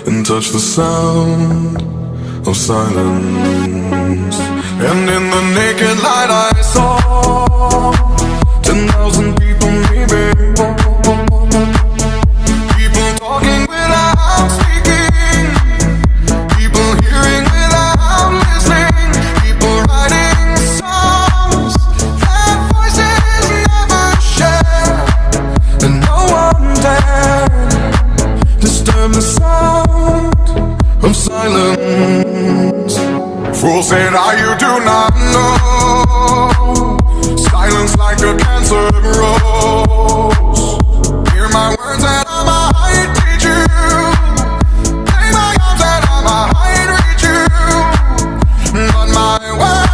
and touch the sound of silence. And in the naked light I saw 10,000 people, maybe. People talking without speaking, people hearing without listening, people writing songs that voices never share, and no one dared disturb the sound of silence. Fool said, are you do not